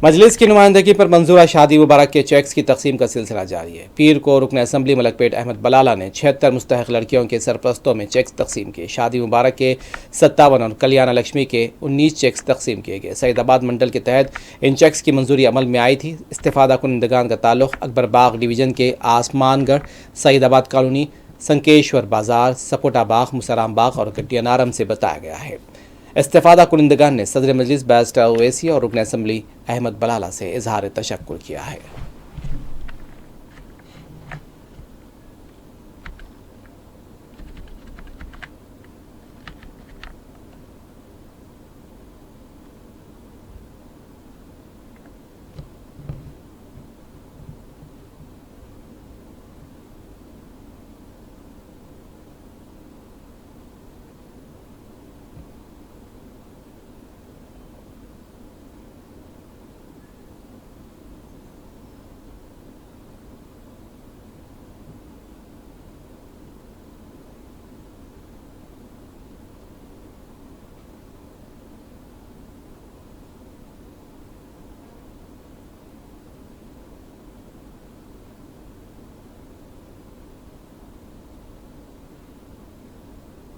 मजलिस की नुमाइंदगी पर मंजूरा शादी मुबारक के चेक्स की तकसीम का सिलसिला जारी है। पीर को रुकन असम्बली मलकपेट अहमद बलाला ने 76 मुस्तहक लड़कियों के सरपरस्तों में चेक्स तकसीम किए। शादी मुबारक के 57 और कल्याण लक्ष्मी के 19 चेक्स तकसीम किए गए। सईदाबाद मंडल के तहत इन चेक्स की मंजूरी अमल में आई थी। इस्तिफादा कुनंदगान का ताल्लुक अकबर बाग डिवीज़न के आसमानगढ़, सईदाबाद कॉलोनी, संकेश्वर बाजार, सपोटा बाग, मुसराम बाग और गट्टियानारम से बताया गया है। इस्तिफादा कुनंदगान ने सदर मजलिस बैरिस्टर ओवैसी और रुकन असम्बली अहमद बलाला से इजहार तशक्कुर किया है।